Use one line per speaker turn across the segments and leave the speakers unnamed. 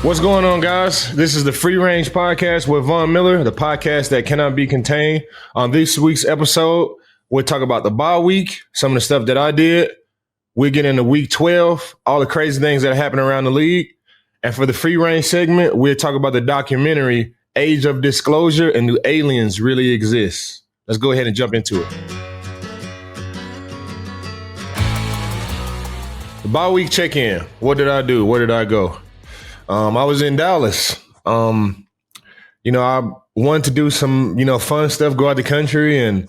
What's going on, guys? This is the Free Range Podcast with Von Miller, the podcast that cannot be contained. On this week's episode, we'll talk about the bye week, some of the stuff that I did. We'll get into week 12, all the crazy things that happen around the league. And for the Free Range segment, we'll talk about the documentary, Age of Disclosure and Do Aliens Really Exist? Let's go ahead and jump into it. The bye week check-in. What did I do? Where did I go? I was in Dallas. I wanted to do some, fun stuff, go out the country and,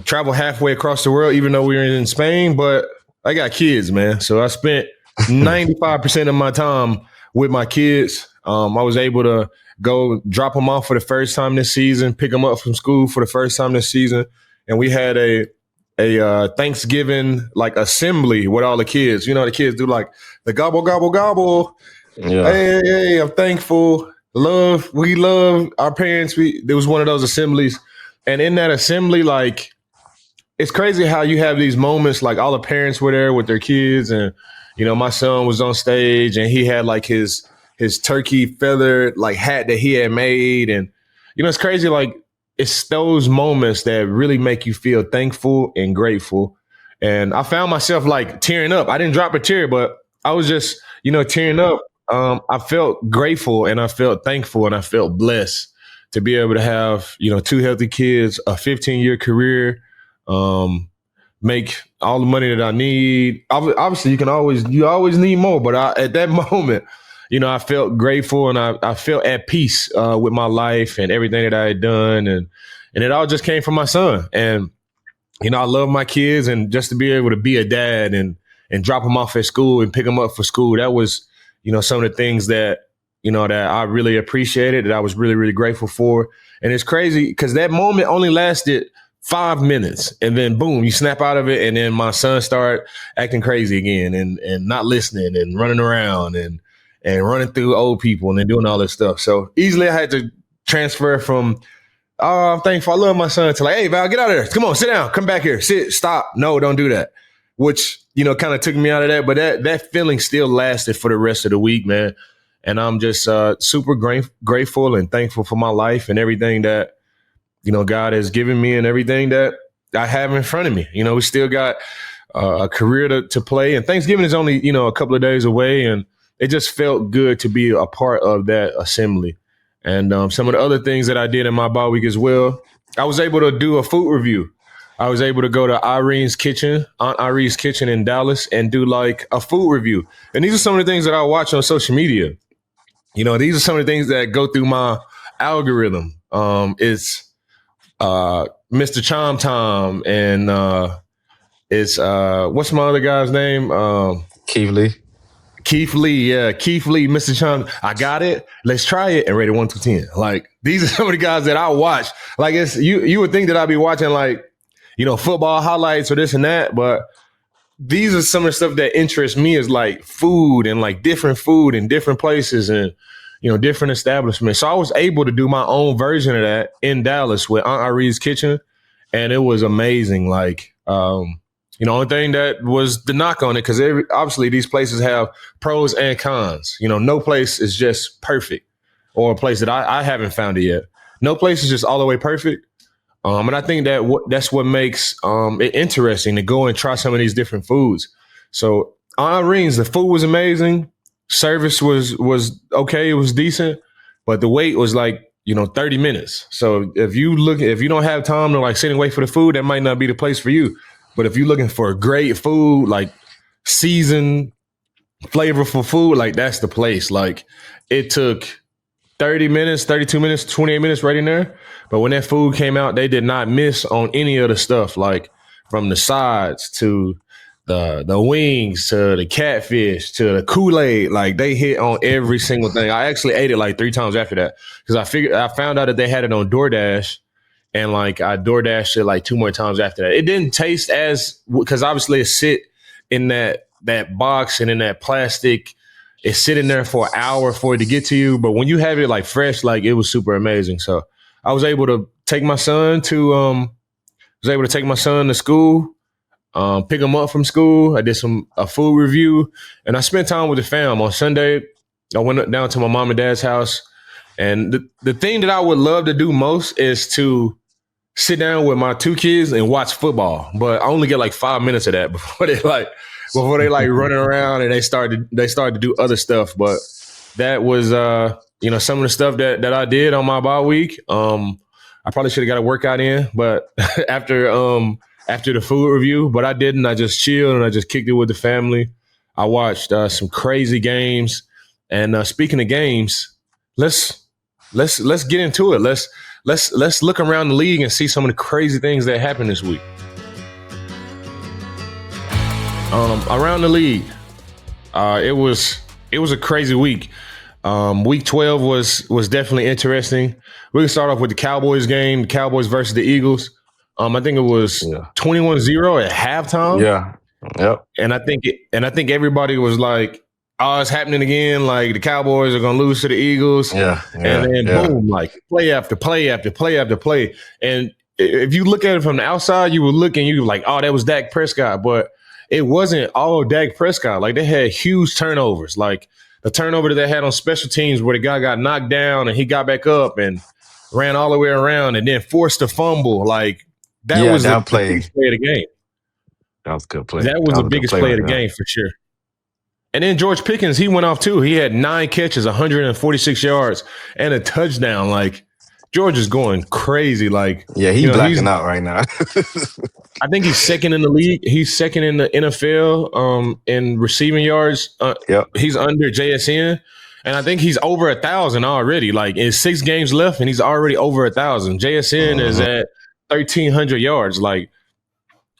travel halfway across the world, even though we were in Spain. But I got kids, man. So I spent 95% of my time with my kids. I was able to go drop them off for the first time this season, pick them up from school for the first time this season. And we had a Thanksgiving like assembly with all the kids. You know, the kids do like the gobble, gobble, gobble. Yeah. Hey, I'm thankful. We love our parents. There was one of those assemblies. And in that assembly, like, it's crazy how you have these moments, like all the parents were there with their kids. And, my son was on stage and he had like his turkey feathered like hat that he had made. And, it's crazy. Like, it's those moments that really make you feel thankful and grateful. And I found myself like tearing up. I didn't drop a tear, but I was just, tearing up. I felt grateful and I felt thankful and I felt blessed to be able to have, 2 healthy kids, a 15-year career, make all the money that I need. Obviously, you always need more, but at that moment, I felt grateful and I felt at peace with my life and everything that I had done. And it all just came from my son. And, I love my kids, and just to be able to be a dad and drop them off at school and pick them up for school, that was, some of the things that, that I really appreciated, that I was really, really grateful for. And it's crazy because that moment only lasted 5 minutes, and then boom, you snap out of it. And then my son started acting crazy again and not listening and running around and running through old people and then doing all this stuff. So easily I had to transfer from, oh, I'm thankful, I love my son, to like, hey, Val, get out of there. Come on, sit down. Come back here. Sit, stop. No, don't do that. Which, kind of took me out of that. But that feeling still lasted for the rest of the week, man. And I'm just super grateful and thankful for my life and everything that, God has given me and everything that I have in front of me. We still got a career to play. And Thanksgiving is only, a couple of days away. And it just felt good to be a part of that assembly. And some of the other things that I did in my bye week as well, I was able to do a food review. I was able to go to Aunt Irene's kitchen in Dallas and do like a food review. And these are some of the things that I watch on social media. These are some of the things that go through my algorithm. It's Mr. Chom Tom and it's what's my other guy's name?
Keith Lee.
Keith Lee, yeah. Keith Lee, Mr. Chom. I got it. Let's try it and rate it 1 to 10. Like, these are some of the guys that I watch. Like, it's you would think that I'd be watching like, football highlights or this and that. But these are some of the stuff that interests me, is like food and like different food in different places and, different establishments. So I was able to do my own version of that in Dallas with Aunt Irene's kitchen. And it was amazing. Like, only thing that was the knock on it, because obviously these places have pros and cons. No place is just perfect, or a place that I haven't found it yet. No place is just all the way perfect. And I think that's what makes it interesting to go and try some of these different foods. So Aunt Irene's, the food was amazing. Service was okay. It was decent, but the wait was like, 30 minutes. So if you don't have time to like sit and wait for the food, that might not be the place for you. But if you're looking for great food, like seasoned, flavorful food, like that's the place. Like, it took 30 minutes, 32 minutes, 28 minutes right in there. But when that food came out, they did not miss on any of the stuff, like from the sides to the wings to the catfish to the Kool-Aid. Like, they hit on every single thing. I actually ate it like 3 times after that, because I found out that they had it on DoorDash, and like I DoorDashed it like 2 more times after that. It didn't taste because obviously it sit in that box and in that plastic. It's sitting there for an hour for it to get to you. But when you have it like fresh, like, it was super amazing. So I was able to take my son to school, pick him up from school. I did a food review, and I spent time with the fam on Sunday. I went down to my mom and dad's house. And the thing that I would love to do most is to sit down with my 2 kids and watch football. But I only get like 5 minutes of that before they running around and they start to do other stuff. But that was some of the stuff that I did on my bye week. I probably should have got a workout in, but after the food review, but I didn't. I just chilled and I just kicked it with the family. I watched some crazy games. And speaking of games, let's get into it. Let's look around the league and see some of the crazy things that happened this week. Around the league, it was a crazy week. Week 12 was definitely interesting. We can start off with the Cowboys game, the Cowboys versus the Eagles. I think it was 21-0 at halftime.
Yeah. Yep.
And I think everybody was like, oh, it's happening again. Like the Cowboys are gonna lose to the Eagles.
Yeah.
And then boom, like play after play after play after play. And if you look at it from the outside, you were like, oh, that was Dak Prescott. But it wasn't all Dak Prescott. Like they had huge turnovers. Like the turnover that they had on special teams where the guy got knocked down and he got back up and ran all the way around and then forced a fumble. Like that was the biggest play of the game.
That was a good play.
That was the biggest play of the game for sure. And then George Pickens, he went off too. He had 9 catches, 146 yards, and a touchdown. Like George is going crazy. Like
he's blacking out right now.
I think he's second in the league. He's second in the NFL in receiving yards. He's under JSN, and I think he's over 1,000 already. Like it's 6 games left, and he's already over 1,000. JSN is at 1,300 yards. Like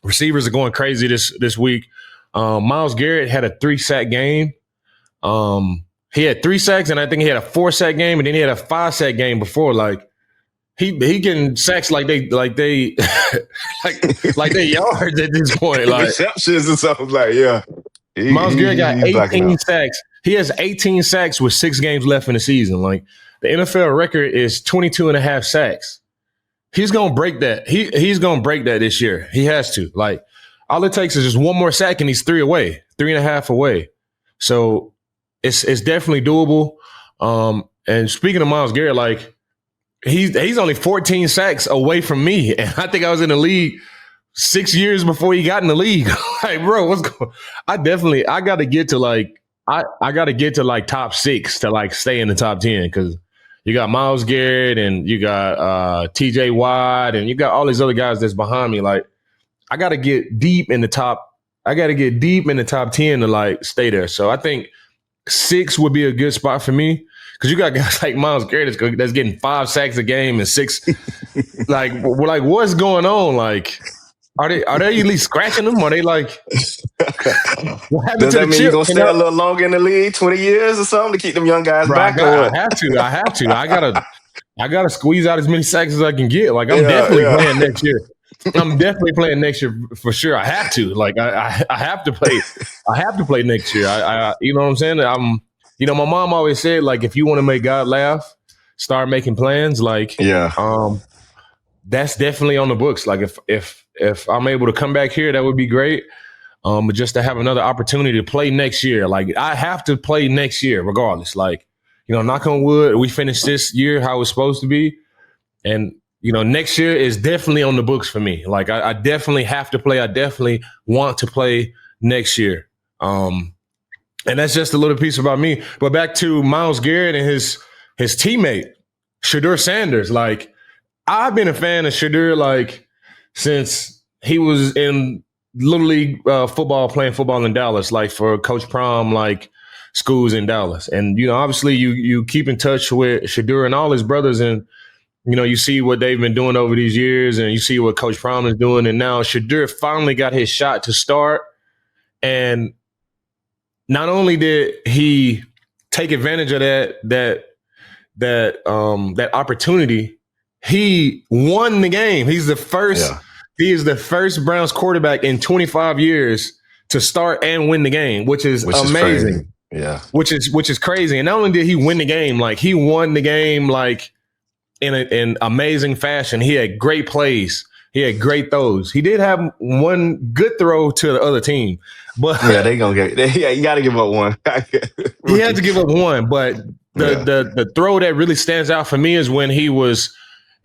receivers are going crazy this week. Myles Garrett had a 3-sack game. He had 3 sacks, and I think he had a 4-sack game, and then he had a 5-sack game before. Like he can sacks like they like they yards at this point. Like
receptions and stuff. Like
Myles Garrett got 18 sacks. He has 18 sacks with 6 games left in the season. Like the NFL record is 22.5 sacks. He's gonna break that. He's gonna break that this year. He has to. Like all it takes is just one more sack and he's 3.5 away. So it's definitely doable. And speaking of Myles Garrett, like he's only 14 sacks away from me. And I think I was in the league 6 years before he got in the league. Like, bro, what's going on? I gotta get to like top 6 to like stay in the top 10 because you got Myles Garrett and you got TJ Watt and you got all these other guys that's behind me. Like I got to get deep in the top. I got to get deep in the top 10 to like stay there. So I think 6 would be a good spot for me because you got guys like Myles Garrett that's getting 5 sacks a game and 6. like what's going on? Like, are they at least scratching them? Are they like? What happened
Does
to
that
the
mean
chip?
you're gonna stay a little longer in the league, 20 years or something, to keep them young guys back?
I have to. I gotta squeeze out as many sacks as I can get. Like I'm definitely playing next year. I'm definitely playing next year for sure. I have to. Like I have to play. I have to play next year. I you know what I'm saying? My mom always said like if you want to make God laugh, start making plans. Like that's definitely on the books. Like if I'm able to come back here, that would be great. But just to have another opportunity to play next year, like I have to play next year regardless. Like knock on wood, we finished this year how it's supposed to be, and next year is definitely on the books for me. Like I definitely have to play. I definitely want to play next year. And that's just a little piece about me. But back to Myles Garrett and his teammate, Shedeur Sanders. Like I've been a fan of Shedeur like since he was in Little League football, playing football in Dallas, like for Coach Prom, like schools in Dallas. And, obviously you keep in touch with Shedeur and all his brothers and, you see what they've been doing over these years and you see what Coach Prom is doing. And now Shedeur finally got his shot to start. And not only did he take advantage of that opportunity, he won the game. He is the first Browns quarterback in 25 years to start and win the game, which is amazing.
Yeah.
Which is crazy. And not only did he win the game, like he won the game like in amazing fashion. He had great plays. He had great throws. He did have one good throw to the other team, but
Yeah, they gonna get. Yeah, you got to give up one.
he had to give up one. But
Yeah.
the throw that really stands out for me is when it was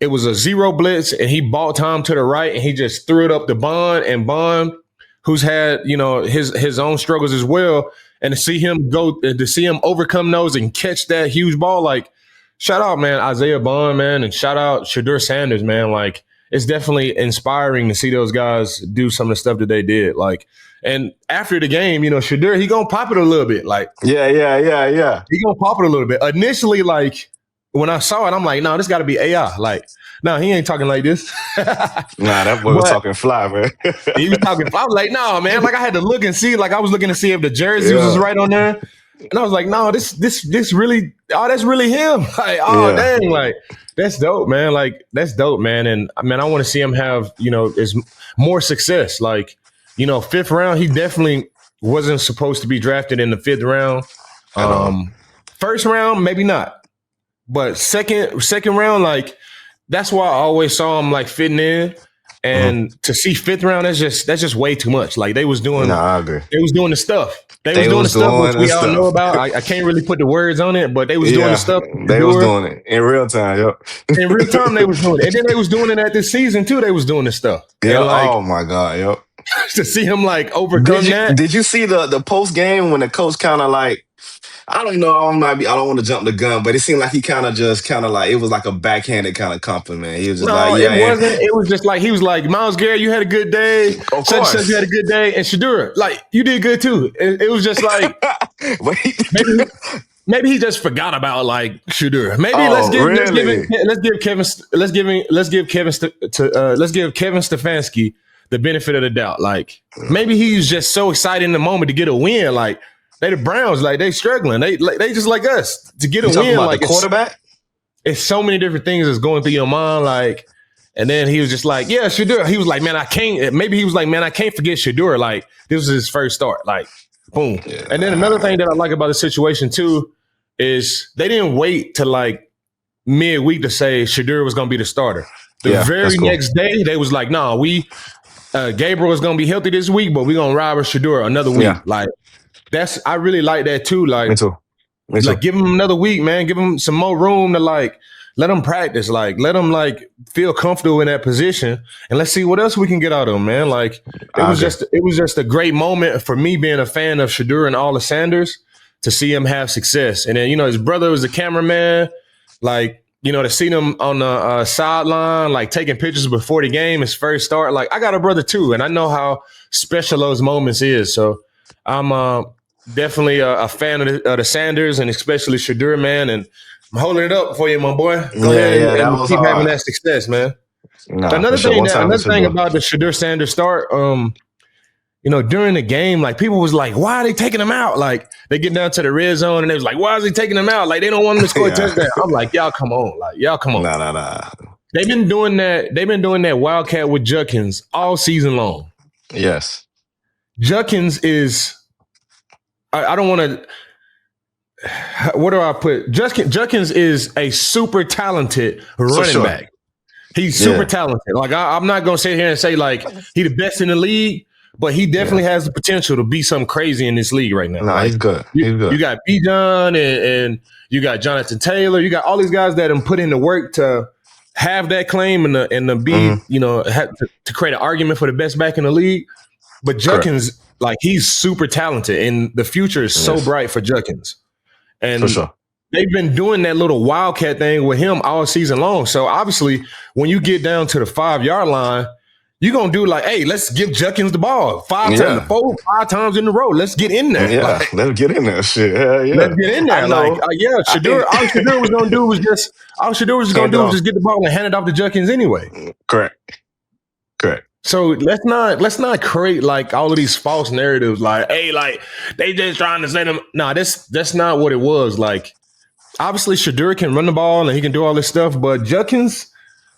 a zero blitz and he ball Tom to the right and he just threw it up to Bond, and Bond, who's had, you know, his own struggles as well, and to see him overcome those and catch that huge ball, like, shout out, man, Isaiah Bond, man, and shout out Shedeur Sanders, man. Like, it's definitely inspiring to see those guys do some of the stuff that they did. Like, and after the game, you know, Shedeur, he gonna pop it a little bit. Like,
Yeah.
he gonna pop it a little bit. Initially, like, when I saw it, I'm like, no, this got to be AI. Like, no, he ain't talking like this.
Nah, that boy was talking fly, man.
He was talking. I was like, no, man. Like, I had to look and see. Like, I was looking to see if the jersey was right on there, and I was like, no, this really. Oh, that's really him. Like, oh, dang, like, that's dope, man. Like, that's dope, man. And I mean, I want to see him have, you know, is more success. Like, you know, 5th round, he definitely wasn't supposed to be drafted in the 5th round. 1st round, maybe not. But second round, like, that's why I always saw him like fitting in. And to see 5th round, that's just way too much. Like, they was doing,
I agree.
They was doing the stuff. They was doing the stuff which we all know about. I can't really put the words on it, but they was doing the stuff.
They was doing it in real time. Yep.
In real time, they was doing it, and then they was doing it at this season too. They was doing this stuff.
Yeah.
Like,
oh my God. Yep.
To see him like overcome that.
Did you see the post game when the coach kind of like, I don't know, I don't want to jump the gun, but it seemed like he kind of like, it was like a backhanded kind of compliment. He was just like, yeah.
It wasn't. It was just like, he was like, Myles, Garrett, you had a good day.
Of course.
You had a good day. And Shedeur, like, you did good too. It was just like, maybe he just forgot about like Shedeur. Maybe let's give Kevin Stefanski the benefit of the doubt. Like, maybe he's just so excited in the moment to get a win. Like, they the Browns, like, they struggling. They just like us to get a win. Like,
the quarterback.
It's so many different things that's going through your mind. Like, and then he was just like, yeah, Shedeur. He was like, man, I can't. Maybe he was like, man, I can't forget Shedeur. Like, this was his first start. Like, boom. Yeah. And then another thing that I like about the situation too is they didn't wait to like midweek to say Shedeur was going to be the starter. The very next day, they was like, no, Gabriel is going to be healthy this week, but we're going to ride with Shedeur another week. Yeah. Like, I really like that too. Like,
Me too.
Like, give him another week, man. Give him some more room to like let him practice. Like, let him like feel comfortable in that position, and let's see what else we can get out of him, man. Like, it was just a great moment for me being a fan of Shedeur and all the Sanders to see him have success. And then, you know, his brother was a cameraman. Like, you know, to see him on the sideline, like taking pictures before the game, his first start. Like, I got a brother too, and I know how special those moments is. So I'm definitely a fan of the Sanders, and especially Shedeur, man. And I'm holding it up for you, my boy. Go ahead and keep having that success, man. Another thing about the Shedeur Sanders start, you know, during the game, like, people was like, why are they taking him out? Like, they get down to the red zone and they was like, why is he taking him out? Like, they don't want him to score a touchdown. I'm like, y'all come on. Like, y'all come on.
Nah.
They've been doing that Wildcat with Judkins all season long.
Yes.
Judkins is, I don't want to, what do I put? Judkins is a super talented running back. He's super talented. Like, I'm not going to sit here and say like he the best in the league, but he definitely has the potential to be something crazy in this league right now.
No, he's good.
You got Bijan and you got Jonathan Taylor. You got all these guys that have put in the work to have that claim and to be, you know, to create an argument for the best back in the league. But Judkins, like, he's super talented, and the future is so bright for Judkins. And
for sure,
they've been doing that little Wildcat thing with him all season long. So obviously, when you get down to the 5-yard line, you're going to do like, hey, let's give Judkins the ball 5 times in a row. Let's get in there.
Yeah, like, let's get in there. Shit.
Let's get in there. Like, Shedeur, all Shedeur was going to do was just get the ball and hand it off to Judkins anyway.
Correct.
So let's not create like all of these false narratives. Like, hey, like, they just trying to say them. Nah, that's not what it was. Like, obviously Shedeur can run the ball and he can do all this stuff, but Judkins,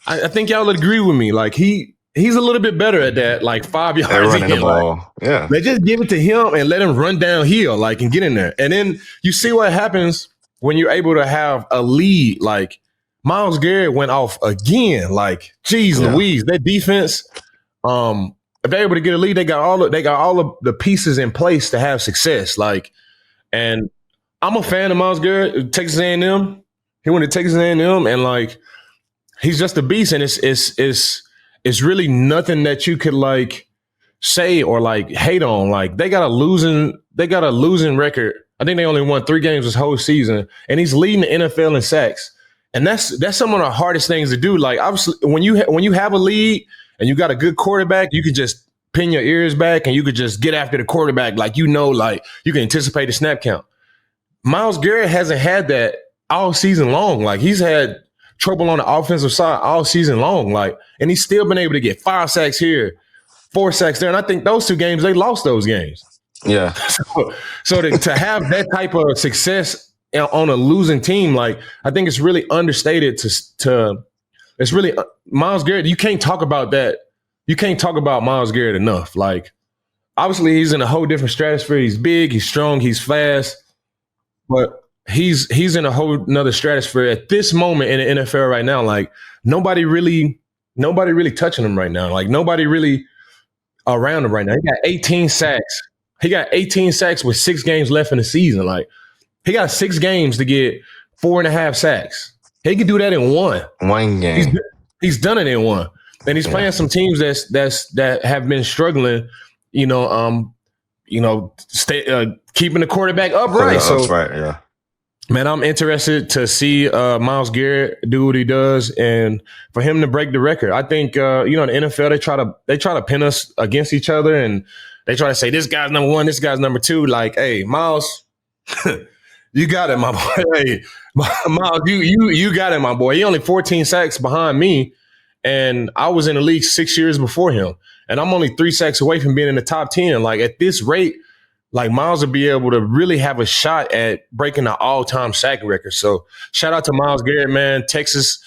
I think y'all would agree with me. Like, he's a little bit better at that. Like, 5 yards
running the ball. Like,
they just give it to him and let him run downhill, like, and get in there. And then you see what happens when you're able to have a lead. Like, Myles Garrett went off again. Like, geez, Louise, that defense. If they're able to get a lead, they got all of the pieces in place to have success. Like, and I'm a fan of Myles Garrett, Texas A&M. He went to Texas A&M, and like, he's just a beast. And it's really nothing that you could like say or like hate on. Like, they got a losing record. I think they only won 3 games this whole season, and he's leading the NFL in sacks. And that's some of the hardest things to do. Like, obviously, when you have a lead and you got a good quarterback, you can just pin your ears back and you could just get after the quarterback. Like, like you can anticipate the snap count. Myles Garrett hasn't had that all season long. Like, he's had trouble on the offensive side all season long. Like, and he's still been able to get 5 sacks here, 4 sacks there. And I think those 2 games, they lost those games.
Yeah.
So to have that type of success on a losing team, like, I think it's really understated to it's really Myles Garrett. You can't talk about that. You can't talk about Myles Garrett enough. Like, obviously he's in a whole different stratosphere. He's big, he's strong, he's fast, but he's in a whole nother stratosphere at this moment in the NFL right now. Like, nobody really touching him right now. Like, nobody really around him right now. He got 18 sacks. He got 18 sacks with 6 games left in the season. Like, he got 6 games to get 4.5 sacks. He could do that in one
game.
He's done it in one, and he's playing some teams that have been struggling. Keeping the quarterback upright.
Yeah.
Man, I'm interested to see Myles Garrett do what he does, and for him to break the record. I think the NFL, they try to pin us against each other, and they try to say this guy's number 1, this guy's number 2. Like, hey, Myles. You got it, my boy. Hey, Myles, you got it, my boy. He only 14 sacks behind me, and I was in the league 6 years before him, and I'm only 3 sacks away from being in the top 10. Like, at this rate, like, Myles will be able to really have a shot at breaking the all-time sack record. So shout out to Myles Garrett, man. Texas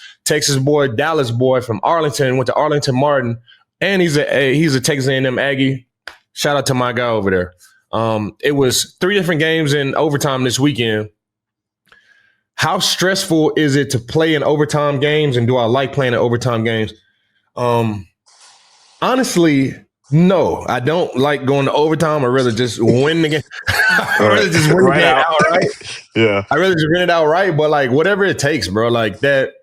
boy, Dallas boy from Arlington, went to Arlington Martin, and he's a Texas A&M Aggie. Shout out to my guy over there. It was 3 different games in overtime this weekend. How stressful is it to play in overtime games, and do I like playing in overtime games? Honestly, no. I don't like going to overtime. I'd rather just win the game. I'd rather just win the game outright.
Yeah.
I'd rather just win it outright, but like, whatever it takes, bro. Like, that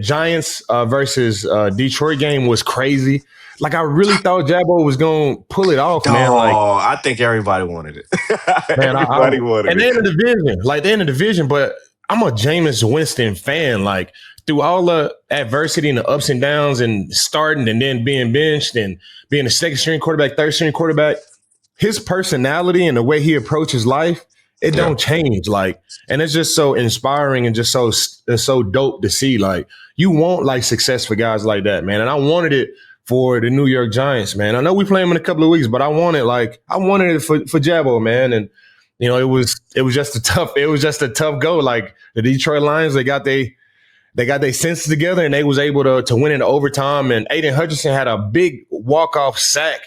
Giants versus Detroit game was crazy. Like, I really thought Jabbo was going to pull it off, man. Like,
I think everybody wanted it.
Man,
everybody wanted it.
And they're in the division, but I'm a Jameis Winston fan. Like, through all the adversity and the ups and downs and starting and then being benched and being a second-string quarterback, third-string quarterback, his personality and the way he approaches life, it don't change. Like, and it's just so inspiring and just so dope to see. Like, you want like success for guys like that, man. And I wanted it for the New York Giants, man. I know we play them in a couple of weeks, but I wanted it for Jabbo, man. And it was just a tough go. Like, the Detroit Lions, they got their senses together, and they was able to win in overtime. And Aiden Hutchinson had a big walk-off sack.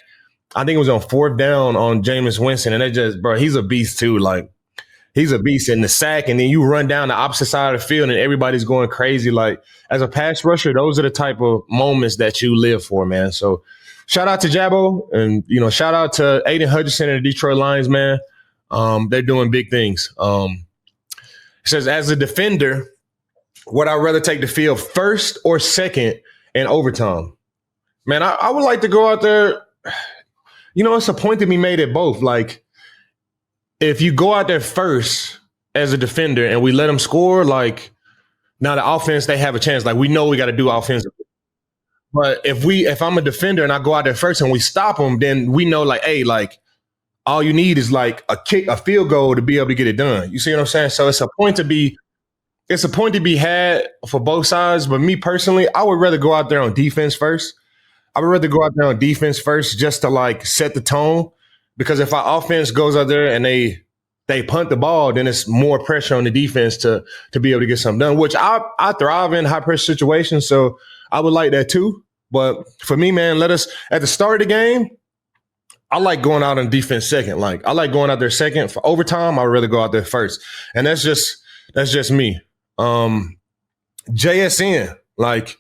I think it was on 4th down on Jameis Winston, and he's a beast too. Like, he's a beast in the sack, and then you run down the opposite side of the field, and everybody's going crazy. Like, as a pass rusher, those are the type of moments that you live for, man. So, shout out to Jabbo, and shout out to Aiden Hutchinson and the Detroit Lions, man. They're doing big things. It says, as a defender, would I rather take the field first or second in overtime? Man, I would like to go out there. It's a point to be made at both. Like, if you go out there first as a defender and we let them score, like, now the offense, they have a chance. Like, we know we got to do offensively. But if I'm a defender and I go out there first and we stop them, then we know, like, hey, like, all you need is like a field goal to be able to get it done. You see what I'm saying? So it's a point to be had for both sides. But me personally, I would rather go out there on defense first. I would rather go out there on defense first just to like set the tone. Because if our offense goes out there and they punt the ball, then it's more pressure on the defense to be able to get something done, which I thrive in high pressure situations. So I would like that too. But for me, man, let us at the start of the game, I like going out on defense second. Like, I like going out there second. For overtime, I would rather go out there first. And that's just me. JSN, like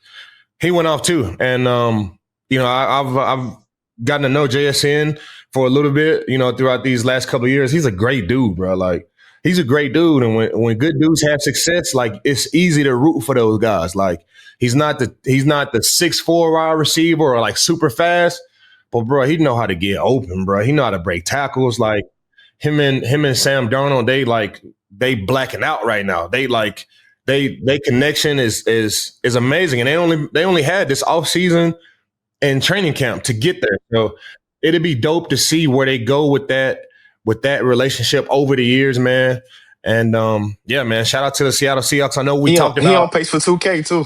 he went off too, and I've gotten to know JSN for a little bit, throughout these last couple of years. He's a great dude, bro. Like he's a great dude, and when good dudes have success, like it's easy to root for those guys. Like he's not the 6'4" wide receiver or like super fast, but bro, he know how to get open, bro. He know how to break tackles. Like him and Sam Darnold, they blacking out right now. They connection is amazing, and they only had this off season and training camp to get there. So it'd be dope to see where they go with that relationship over the years, man. And yeah, man, shout out to the Seattle Seahawks. I know we talked
He
about
on pace for 2K too.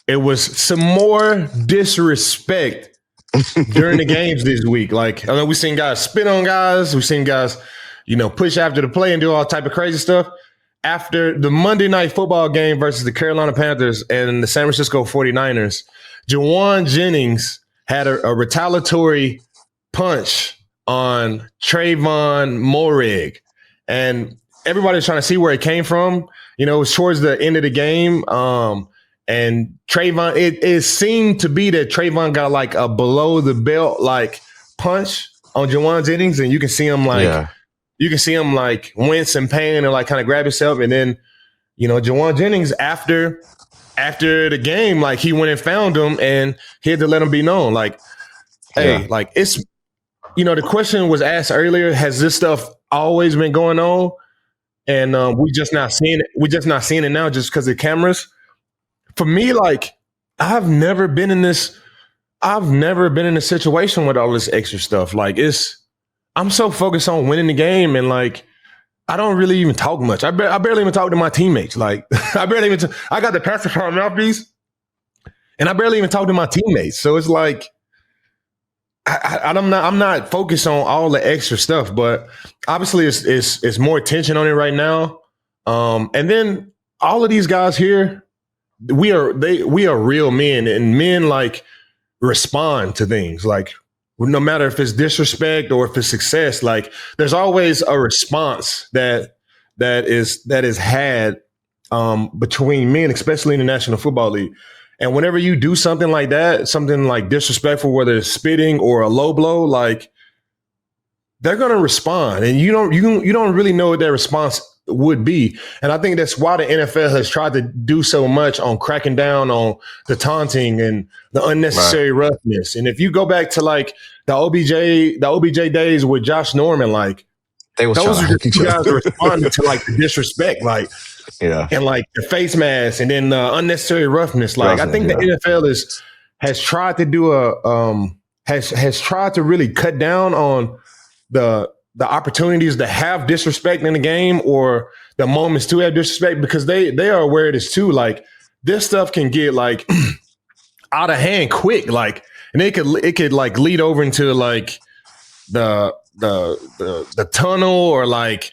it was some more disrespect during the games this week. Like I know we seen guys spit on guys, we seen guys, push after the play and do all type of crazy stuff. After the Monday Night Football game versus the Carolina Panthers and the San Francisco 49ers, Jawan Jennings had a retaliatory punch on Trayvon Moehrig. And everybody's trying to see where it came from. It was towards the end of the game. And Trayvon, it seemed to be that Trayvon got like a below the belt like punch on Jawan Jennings, and you can see him like wince in pain and like kind of grab himself. And then, Jawan Jennings after the game, like he went and found him and he had to let him be known. Like, hey, like it's, the question was asked earlier, has this stuff always been going on? And we just not seeing it. We're just not seeing it now just because of cameras. For me, like I've never been in a situation with all this extra stuff. Like I'm so focused on winning the game, and like I don't really even talk much. I barely even talk to my teammates. Like I got the pacifier mouthpiece, and I barely even talk to my teammates. So it's like I'm not focused on all the extra stuff, but obviously it's more attention on it right now. And then all of these guys here, we are real men, and men like respond to things. Like no matter if it's disrespect or if it's success, like there's always a response that is had between men, especially in the National Football League. And whenever you do something like that, something like disrespectful, whether it's spitting or a low blow, like they're gonna respond, and you don't really know what their response would be. And I think that's why the NFL has tried to do so much on cracking down on the taunting and the unnecessary roughness. And if you go back to like the OBJ days with Josh Norman, like those are the two guys responding to like the disrespect, like and like the face mask and then the unnecessary roughness. Like I think the NFL has tried to do has tried to really cut down on the opportunities to have disrespect in the game or the moments to have disrespect, because they are aware of this too. Like this stuff can get like out of hand quick, like, and it could like lead over into like the tunnel or like,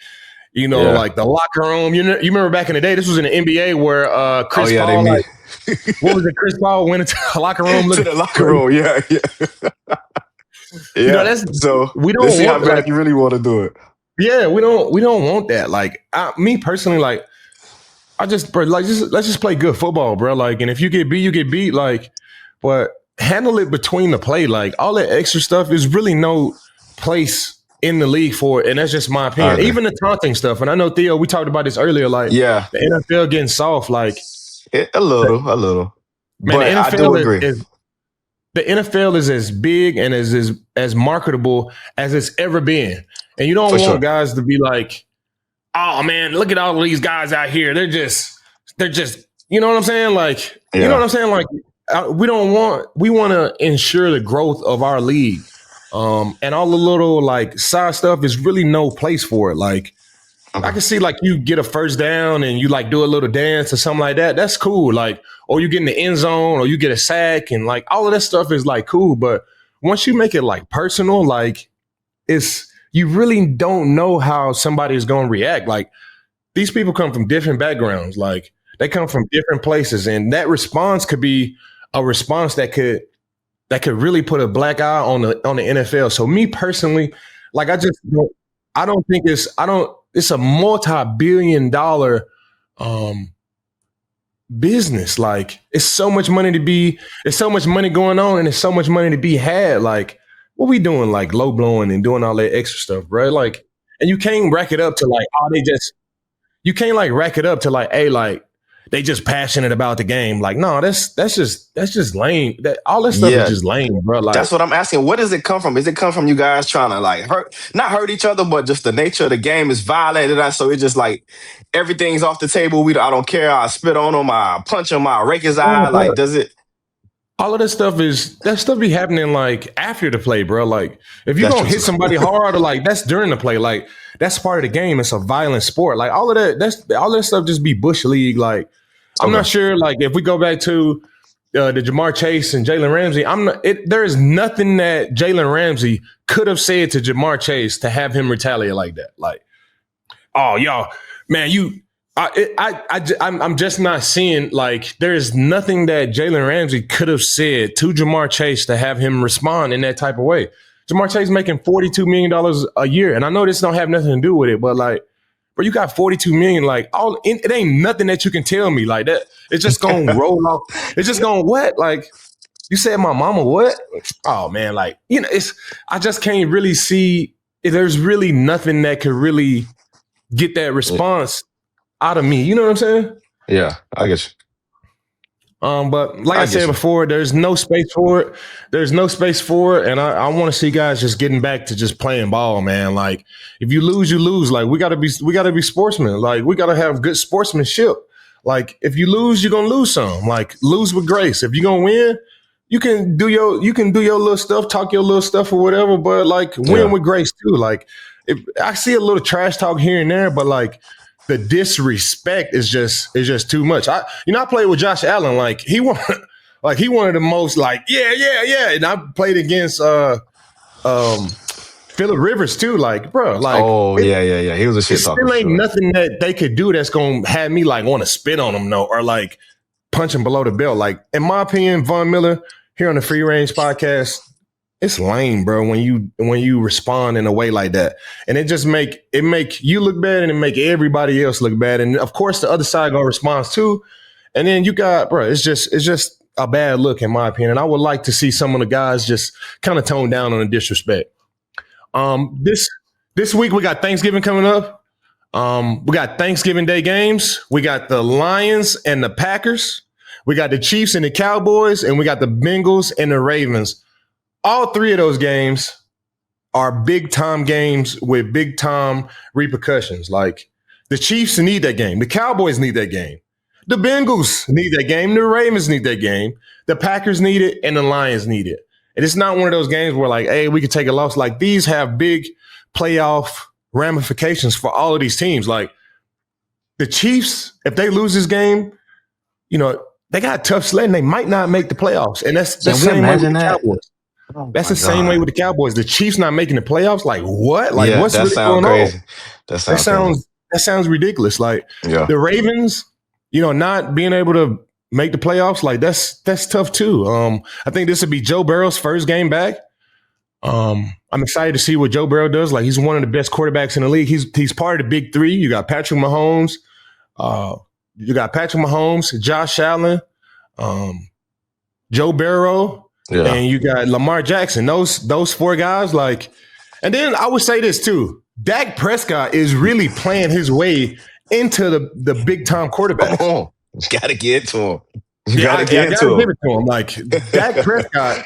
like the locker room. You remember back in the day, this was in the NBA where Chris Paul, like, what was it? Chris Paul went into the locker room.
To the locker room, yeah. So we don't see how bad you really want to do it.
Yeah, we don't want that. Like me personally, like let's just play good football, bro. Like, and if you get beat, you get beat. Like, but handle it between the play. Like all that extra stuff is really no place in the league for it. And that's just my opinion. Even the taunting stuff. And I know, Theo, we talked about this earlier. Like, the NFL getting soft. Like
a little.
Man,
but
the NFL
I do agree.
The NFL is as big and as marketable as it's ever been. And you don't want guys to be like, oh man, look at all of these guys out here. They're just, you know what I'm saying? Like, you know what I'm saying? Like, we want to ensure the growth of our league. And all the little like side stuff is really no place for it. Like, I can see like you get a first down and you like do a little dance or something like that. That's cool. Like, or you get in the end zone or you get a sack and like all of that stuff is like cool. But once you make it like personal, like you really don't know how somebody is going to react. Like these people come from different backgrounds. Like they come from different places, and that response could be a response that could really put a black eye on the NFL. So me personally, like it's a multi-billion-dollar business. Like it's so much money going on, and it's so much money to be had. Like, what we doing? Like low blowing and doing all that extra stuff, bro. Like, and you can't rack it up to like, oh, you can't like rack it up to like, hey, like they just passionate about the game. Like, no, that's just lame. That all that stuff is
Yeah,
just lame, bro.
that's
Like,
what I'm asking. What does it come from? Does it come from you guys trying to like not hurt each other, but just the nature of the game is violent, and so it's just like everything's off the table. I don't care. I spit on him. I punch him. I rake his
oh,
eye.
bro,
Like, does it?
all of that stuff be happening like after the play, bro. Like if you're
That's
gonna
true
hit
too.
somebody hard or like that's during the play, like that's part of the game. It's a violent sport. Like all that stuff just be bush league. Like I'm not
Okay.
sure. Like if we go back to the Jamar Chase and Jalen Ramsey, I'm not. There is nothing that Jalen Ramsey could have said to Jamar Chase to have him retaliate like that. Like, oh y'all, man, I'm just not seeing like there's nothing that Jalen Ramsey could have said to Jamar Chase to have him respond in that type of way. Jamar Chase making $42 million a year, and I know this don't have nothing to do with it, but like, bro, you got 42 million. Like, it ain't nothing that you can tell me like that. It's just gonna roll off. It's just gonna what? Like, you said my mama what? Oh man, like it's. I just can't really see. There's really nothing that could really get that response out of me. You know what I'm saying?
Yeah, I get you.
But like I
I get
said
you.
before, there's no space for it. There's no space for it, and I want to see guys just getting back to just playing ball, man. Like if you lose, you lose. Like we gotta be sportsmen. Like we gotta have good sportsmanship. Like if you lose, you're gonna lose some. Like lose with grace. If you're gonna win, you can do your little stuff, talk your little stuff or whatever. But like win
Yeah.
with grace too. Like if I see a little trash talk here and there, but like the disrespect is just too much. I played with Josh Allen. Like he one of the most like yeah. And I played against Phillip Rivers too. Like bro, like
Oh yeah. He was a
it
shit talker
still
for
ain't
sure.
nothing that they could do that's gonna have me like want to spit on him, no, or like punch him below the belt. Like in my opinion, Von Miller here on the Free Range Podcast, it's lame, bro, when you respond in a way like that. And it make you look bad and it make everybody else look bad. And of course the other side gonna respond too. And then you got, bro, it's just a bad look in my opinion. I would like to see some of the guys just kind of tone down on the disrespect. This week we got Thanksgiving coming up. We got Thanksgiving Day games. We got the Lions and the Packers. We got the Chiefs and the Cowboys, and we got the Bengals and the Ravens. All three of those games are big time games with big time repercussions. Like the Chiefs need that game. The Cowboys need that game. The Bengals need that game. The Ravens need that game. The Packers need it, and the Lions need it. And it's not one of those games where like, hey, we could take a loss. Like these have big playoff ramifications for all of these teams. Like the Chiefs, if they lose this game, they got tough sledding. They might not make the playoffs. And that's the
Can we
same way with
imagine
the
that?
Cowboys.
Oh
That's
my
the same way
god.
with the Cowboys. The Chiefs not making the playoffs. Like what? Like
Yeah,
what's
that
really
sounds
going on?
crazy. That
That
sounds crazy.
sounds ridiculous. Like
Yeah.
the Ravens, not being able to make the playoffs, like that's tough too. I think this would be Joe Burrow's first game back. I'm excited to see what Joe Burrow does. Like he's one of the best quarterbacks in the league. He's part of the big three. Uh, you got Patrick Mahomes, Josh Allen, um, Joe Burrow,
Yeah.
and you got Lamar Jackson. Those four guys, like, and then I would say this too. Dak Prescott is really playing his way into the big time
Come
quarterbacks.
on. You gotta get to him. You
Yeah,
gotta
I
get
gotta
to
give
him.
it to him. Like Dak Prescott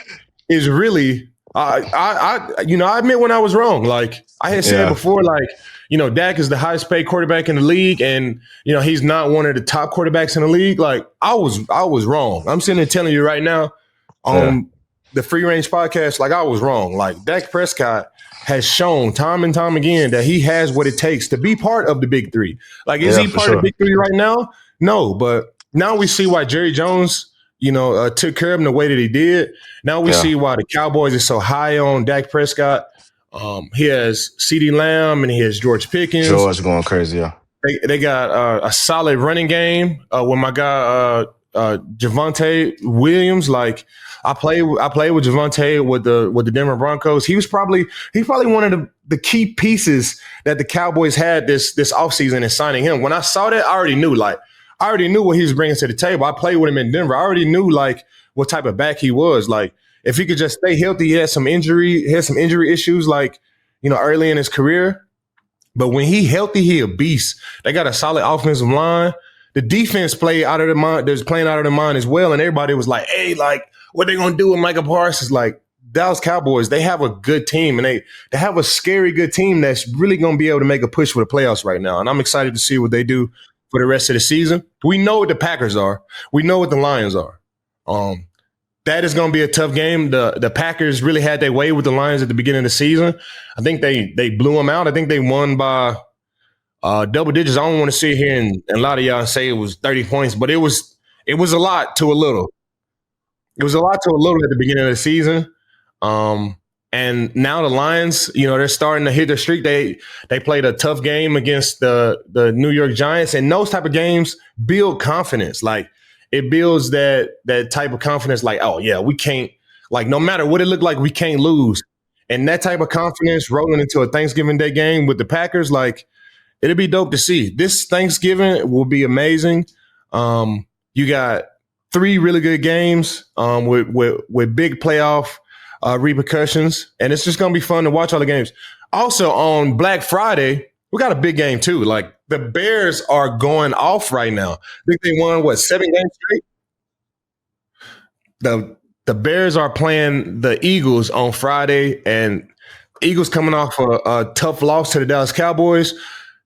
is really. I admit when I was wrong. Like I had said
Yeah.
before, like Dak is the highest paid quarterback in the league, and he's not one of the top quarterbacks in the league. Like I was wrong. I'm sitting there telling you right now
Yeah.
on the Free Range Podcast, like I was wrong. Like Dak Prescott has shown time and time again that he has what it takes to be part of the big three. Like, is
Yeah,
he
for
part of the
sure.
big three right now? No, but now we see why Jerry Jones, took care of him the way that he did. Now we
Yeah.
see why the Cowboys are so high on Dak Prescott. He has CeeDee Lamb and he has George Pickens.
George going crazy, yeah.
They got a solid running game with my guy Javonte Williams. Like I played with Javonte with the Denver Broncos. He's probably one of the key pieces that the Cowboys had this offseason in signing him. When I saw that, I already knew like I already knew what he was bringing to the table. I played with him in Denver. I already knew like what type of back he was. Like if he could just stay healthy, he had some injury issues like, early in his career. But when he healthy, he a beast. They got a solid offensive line. The defense played out of their mind. There's playing out of their mind as well. And everybody was like, hey, like, what they gonna do with Micah Parsons? Like, Dallas Cowboys, they have a good team, and they have a scary good team that's really gonna be able to make a push for the playoffs right now. And I'm excited to see what they do for the rest of the season. We know what the Packers are. We know what the Lions are. That is going to be a tough game. The Packers really had their way with the Lions at the beginning of the season. I think they blew them out. I think they won by double digits. I don't want to sit here and a lot of y'all say it was 30 points, but it was a lot to a little. It was a lot to a little at the beginning of the season. And now the Lions, they're starting to hit their streak. They played a tough game against the New York Giants, and those type of games build confidence. Like it builds that type of confidence. Like, oh yeah, we can't. Like no matter what it looked like, we can't lose. And that type of confidence rolling into a Thanksgiving Day game with the Packers, like it'll be dope to see. This Thanksgiving will be amazing. You got 3 really good games with big playoff repercussions, and it's just going to be fun to watch all the games. Also on Black Friday, we got a big game too. Like the Bears are going off right now. I think they won 7 games straight. The Bears are playing the Eagles on Friday, and Eagles coming off a tough loss to the Dallas Cowboys.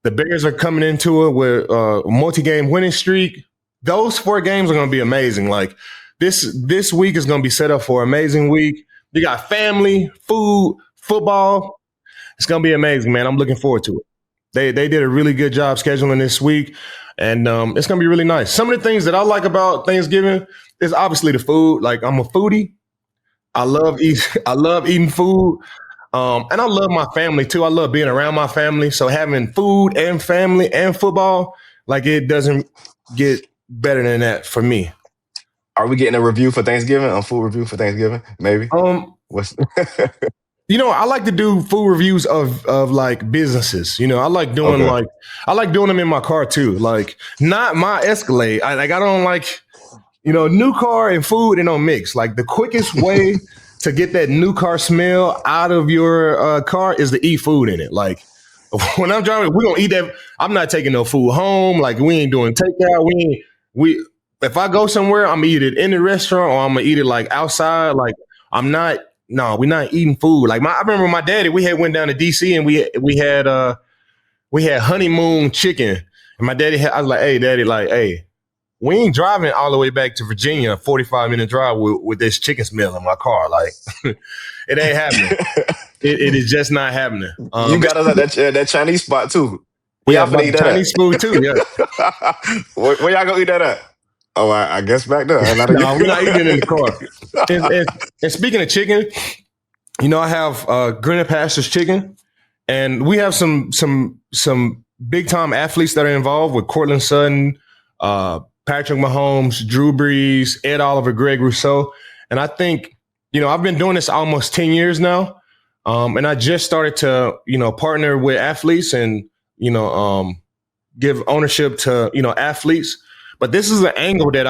The Bears are coming into it with a multi-game winning streak. Those 4 games are going to be amazing. Like this week is going to be set up for an amazing week. You got family, food, football. It's going to be amazing, man. I'm looking forward to it. They did a really good job scheduling this week, and it's going to be really nice. Some of the things that I like about Thanksgiving is obviously the food. Like I'm a foodie. I love eating food. And I love my family too. I love being around my family. So having food and family and football, like it doesn't get better than that for me.
Are we getting a review for Thanksgiving? A full review for Thanksgiving? Maybe. What's
I like to do full reviews of like businesses. I like doing them in my car too. Like not my Escalade. I don't like, new car and food and don't mix. Like the quickest way to get that new car smell out of your car is to eat food in it. Like when I'm driving, we're gonna eat that. I'm not taking no food home. Like we ain't doing takeout. If I go somewhere, I'm gonna eat it in the restaurant or I'm gonna eat it like outside. Like we're not eating food. Like I remember my daddy, we had went down to DC and we had honeymoon chicken. And my daddy I was like, hey, daddy, like, hey, we ain't driving all the way back to Virginia, a 45-minute drive with this chicken smell in my car. Like, it ain't happening. It is just not happening.
You got us at that Chinese spot too.
Y'all finna eat that Chinese food too, yeah.
Where y'all gonna eat that at? Oh, I guess back there.
No, we're not eating it in the car. And speaking of chicken, I have Greener Pastures chicken, and we have some big time athletes that are involved with Cortland Sutton, Patrick Mahomes, Drew Brees, Ed Oliver, Greg Rousseau. And I think, I've been doing this almost 10 years now. And I just started to, partner with athletes and, give ownership to, athletes. But this is an angle that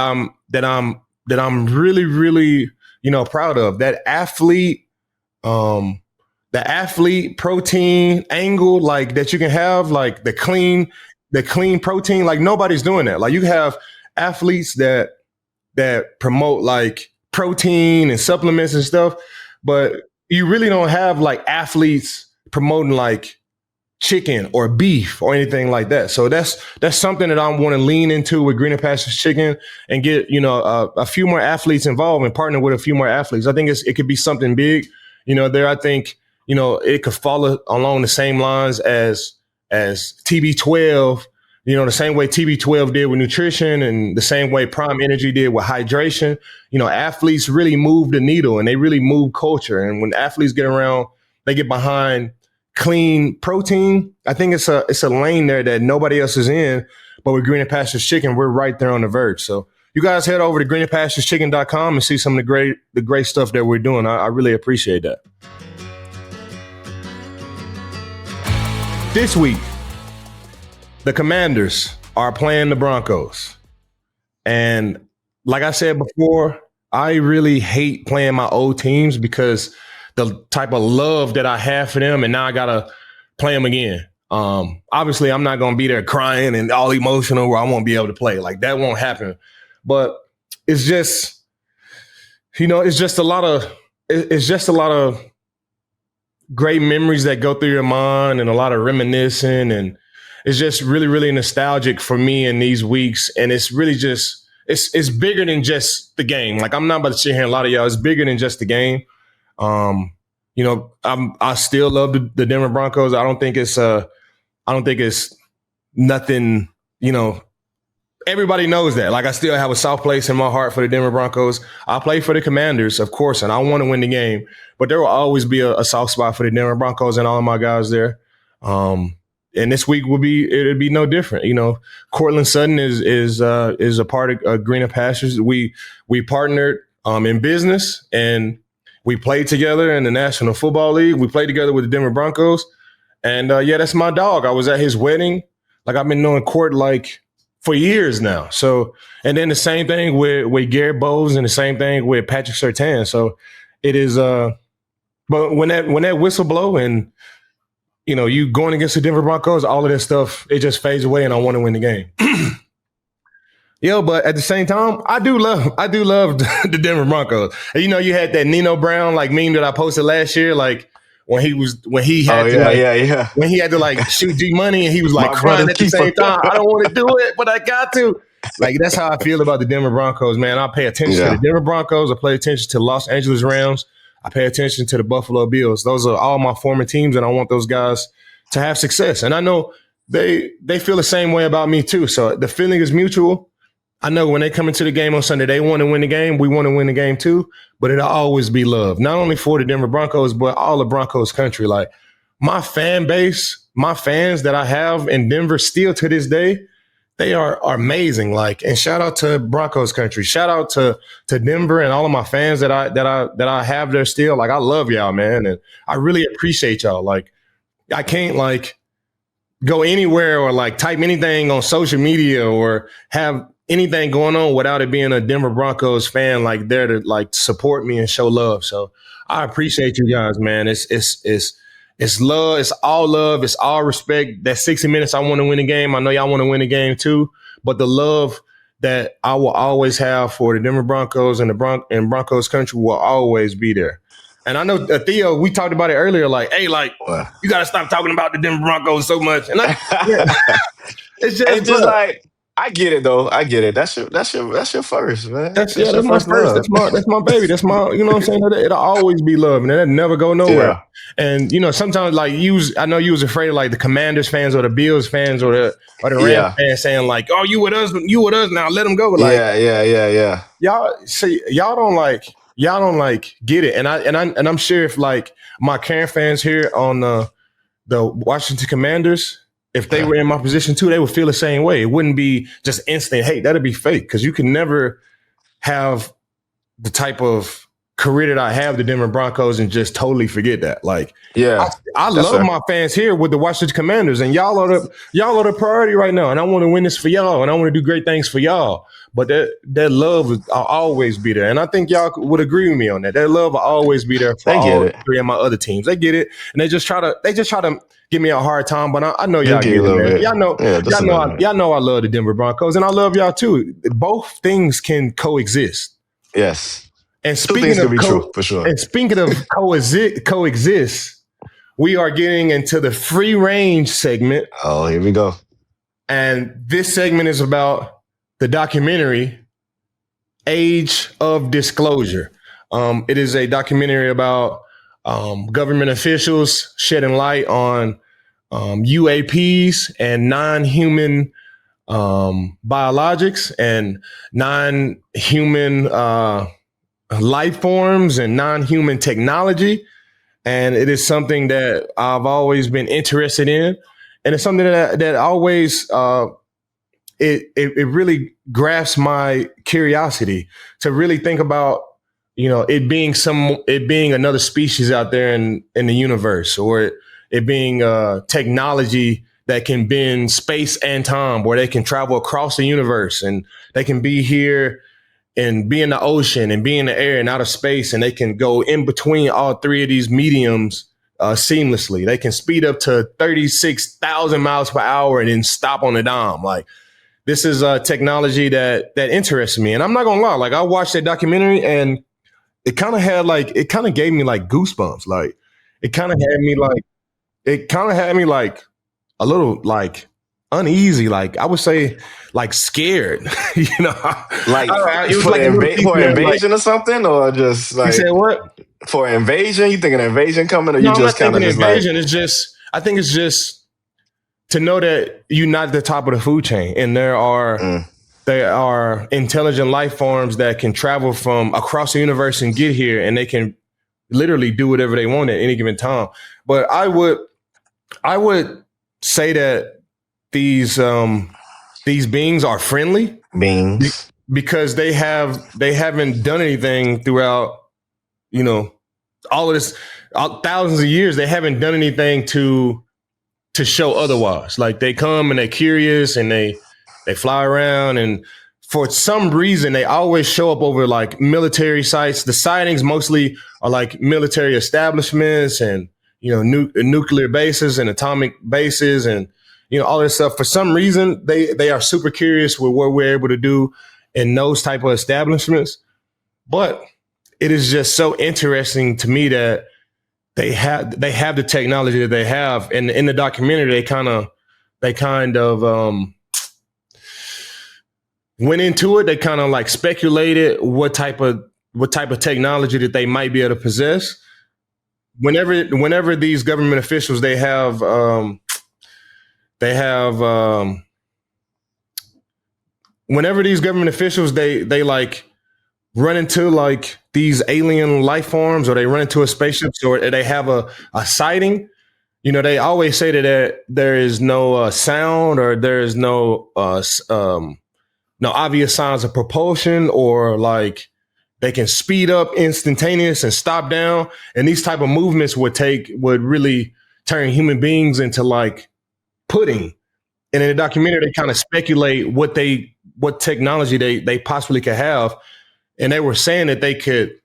I'm really, really, proud of. That athlete, the athlete protein angle, like that you can have, like the clean protein. Like nobody's doing that. Like you have athletes that promote like protein and supplements and stuff, but you really don't have like athletes promoting like chicken or beef or anything like that. So that's something that I want to lean into with Greener Pastures Chicken and get, a few more athletes involved and partner with a few more athletes. I think it could be something big, there. I think, it could follow along the same lines as TB12, the same way TB12 did with nutrition and the same way Prime Energy did with hydration. Athletes really move the needle and they really move culture. And when athletes get around, they get behind clean protein. I think it's a lane there that nobody else is in. But with Greener Pastures Chicken, we're right there on the verge. So you guys head over to greenerpastureschicken.com and see some of the great stuff that we're doing. I really appreciate that. This week, the Commanders are playing the Broncos. And like I said before, I really hate playing my old teams because the type of love that I have for them, and now I gotta play them again. Obviously, I'm not gonna be there crying and all emotional where I won't be able to play. Like that won't happen. But it's just, it's just a lot of great memories that go through your mind and a lot of reminiscing, and it's just really, really nostalgic for me in these weeks. And it's really just it's bigger than just the game. Like I'm not about to sit here and lie to y'all. It's bigger than just the game. Um, I still love the Denver Broncos. I don't think it's nothing, everybody knows that. Like I still have a soft place in my heart for the Denver Broncos. I play for the Commanders, of course, and I want to win the game. But there will always be a soft spot for the Denver Broncos and all of my guys there. And this week it'll be no different. Cortland Sutton is a part of Greener Pastures. We partnered in business, and we played together in the National Football League. We played together with the Denver Broncos. And that's my dog. I was at his wedding. Like I've been knowing Court like for years now. So, and then the same thing with Garrett Bowles and the same thing with Patrick Surtain. So it is, but when that whistle blow and, you going against the Denver Broncos, all of that stuff, it just fades away and I want to win the game. But at the same time, I do love the Denver Broncos. And, you had that Nino Brown like meme that I posted last year, like when he had to like shoot G Money and he was like crying at the same time. I don't want to do it, but I got to. Like that's how I feel about the Denver Broncos, man. I pay attention to the Denver Broncos. I pay attention to the Los Angeles Rams. I pay attention to the Buffalo Bills. Those are all my former teams, and I want those guys to have success. And I know they feel the same way about me too. So the feeling is mutual. I know when they come into the game on Sunday, they want to win the game. We want to win the game too, but it'll always be love, not only for the Denver Broncos, but all of Broncos country. Like my fan base, my fans that I have in Denver still to this day, they are amazing. Like, and shout out to Broncos country. Shout out to Denver and all of my fans that I have there still. Like, I love y'all, man. And I really appreciate y'all. Like, I can't like go anywhere or like type anything on social media or have anything going on without it being a Denver Broncos fan like there to like support me and show love. So I appreciate you guys, man. It's love. It's all respect. That 60 minutes, I want to win the game. I know y'all want to win the game too, but the love that I will always have for the Denver Broncos and and Broncos country will always be there. And I know Theo, we talked about it earlier. Like, hey, like you got to stop talking about the Denver Broncos so much. And it's just
like. I get it though. I get it. That's your first, man.
That's my first. That's my baby. That's my, you know what I'm saying? It'll always be love and it'll never go nowhere. Yeah. And sometimes like I know you was afraid of like the Commanders fans or the Bills fans or the Rams fans saying like, oh, you with us now, let them go. Like,
yeah.
Y'all don't like get it. And I'm sure if like my Karen fans here on the Washington Commanders, if they were in my position too, they would feel the same way. It wouldn't be just instant hate. That'd be fake because you can never have the type of career that I have, the Denver Broncos, and just totally forget that. Like, I love my fans here with the Washington Commanders, and y'all are the priority right now. And I want to win this for y'all, and I want to do great things for y'all. But that love will always be there, and I think y'all would agree with me on that. That love will always be there for all three of my other teams. They get it, and they just try to give me a hard time, but I know y'all get it, man. Y'all know I love the Denver Broncos, and I love y'all too. Both things can coexist.
Yes.
And speaking of
true, for sure.
And speaking of coexist, we are getting into the free range segment.
Oh, here we go.
And this segment is about the documentary Age of Disclosure. It is a documentary about government officials shedding light on UAPs and non-human biologics and non-human life forms and non-human technology. And it is something that I've always been interested in. And it's something that always it really grasps my curiosity to really think about, it being another species out there in the universe, or it being technology that can bend space and time, where they can travel across the universe and they can be here and be in the ocean and be in the air and out of space, and they can go in between all three of these mediums seamlessly. They can speed up to 36,000 miles per hour and then stop on a dime. Like, this is a technology that interests me. And I'm not gonna lie, like, I watched that documentary and it kind of gave me like goosebumps. Like, it kind of had me like a little like uneasy, like I would say like scared. you know,
Like
it was like a little piece
for
of me, like,
invasion or something, or just
you
like
said what?
for invasion? You think an invasion coming, or
No,
you
I'm not
just kind of
thinking
just like,
invasion. I think it's just to know that you're not at the top of the food chain, and there are intelligent life forms that can travel from across the universe and get here, and they can literally do whatever they want at any given time. But I would say that these beings are friendly
beings?
because they haven't done anything throughout, you know, all of this thousands of years. They haven't done anything to show otherwise. Like, they come and they're curious and they fly around, and for some reason they always show up over like military sites. The sightings mostly are like military establishments and, you know, nuclear bases and atomic bases and, you know, all this stuff. For some reason, they are super curious with what we're able to do in those type of establishments. But it is just so interesting to me that they have the technology that they have. And in the documentary, they kind of went into it. They kind of like speculated what type of technology that they might be able to possess. Whenever these government officials, whenever these government officials, they like run into like these alien life forms, or they run into a spaceship, or they have a sighting, you know, they always say that there is no sound, or there is no obvious signs of propulsion, or like they can speed up instantaneous and stop down. And these type of movements would really turn human beings into like pudding. And in the documentary, they kind of speculate what technology they possibly could have. And they were saying that they could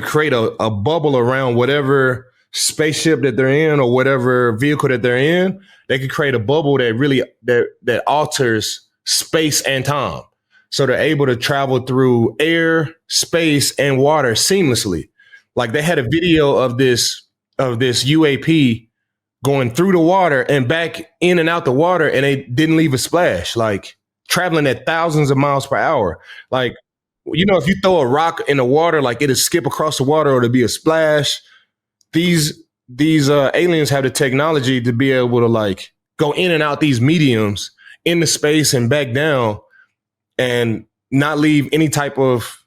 create a bubble around whatever spaceship that they're in, or whatever vehicle that they're in. They could create a bubble that really that alters space and time. So they're able to travel through air, space, and water seamlessly. Like, they had a video of this UAP going through the water and back in and out the water, and they didn't leave a splash, like traveling at thousands of miles per hour. Like, you know, if you throw a rock in the water, like, it'll skip across the water or it'll be a splash. These aliens have the technology to be able to like go in and out these mediums into space and back down, and not leave any type of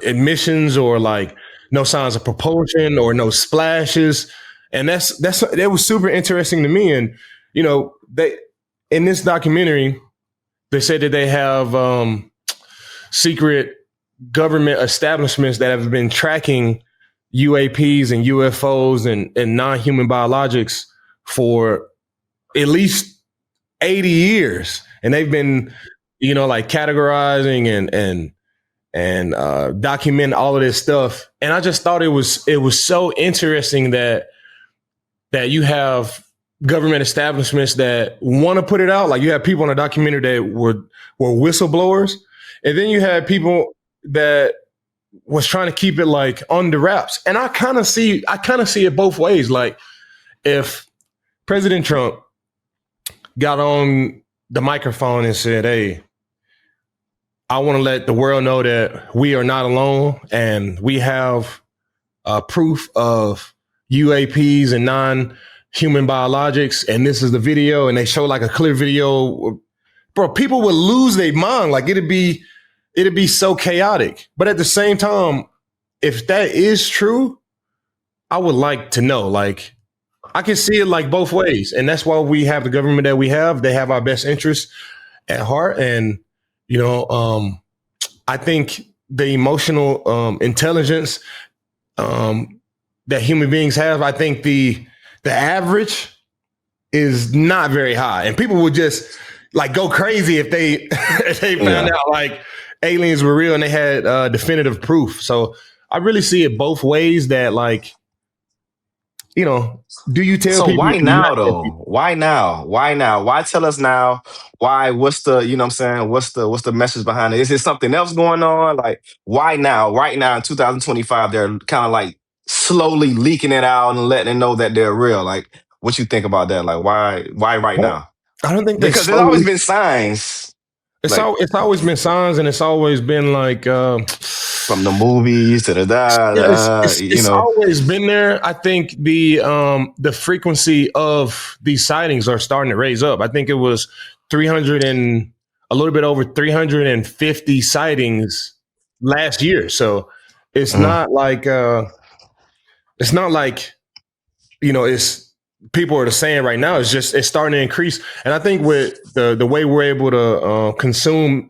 emissions, or like no signs of propulsion or no splashes. And that was super interesting to me. And, you know, in this documentary, they said that they have secret government establishments that have been tracking UAPs and UFOs and non-human biologics for at least 80 years. And they've been, you know, like categorizing and documenting all of this stuff. And I just thought it was so interesting that you have government establishments that want to put it out. Like, you have people in a documentary that were whistleblowers, and then you had people that was trying to keep it like under wraps. And I kind of see it both ways. Like, if President Trump got on the microphone and said, "Hey, I want to let the world know that we are not alone, and we have proof of UAPs and non-human biologics, and this is the video," and they show like a clear video, bro, people would lose their mind. Like, it'd be so chaotic. But at the same time, if that is true, I would like to know. Like, I can see it like both ways, and that's why we have the government that we have. They have our best interests at heart, and, you know, I think the emotional intelligence that human beings have, I think the average is not very high, and people would just like go crazy if they if they found
Yeah.
out like aliens were real and they had definitive proof. So I really see it both ways. That like do you tell
So
people or
why
do you not
now
tell people?
though? Why now? Why now? Why tell us now? Why? What's the, you know what I'm saying? What's the message behind it? Is there something else going on? Like, why now? Right now in 2025, they're kind of like slowly leaking it out and letting it know that they're real. Like, what you think about that? Like, why right
Well,
now?
I don't think they
Because there's always
slowly.
been signs, like
It's always been signs, and it's always been like
from the movies to the
yeah,
you
it's
know.
always been there. I think the frequency of these sightings are starting to raise up. I think it was 300 and a little bit over 350 sightings last year. So it's
Mhm.
not like it's not like it's people are saying right now. It's just it's starting to increase, and I think with the way we're able to consume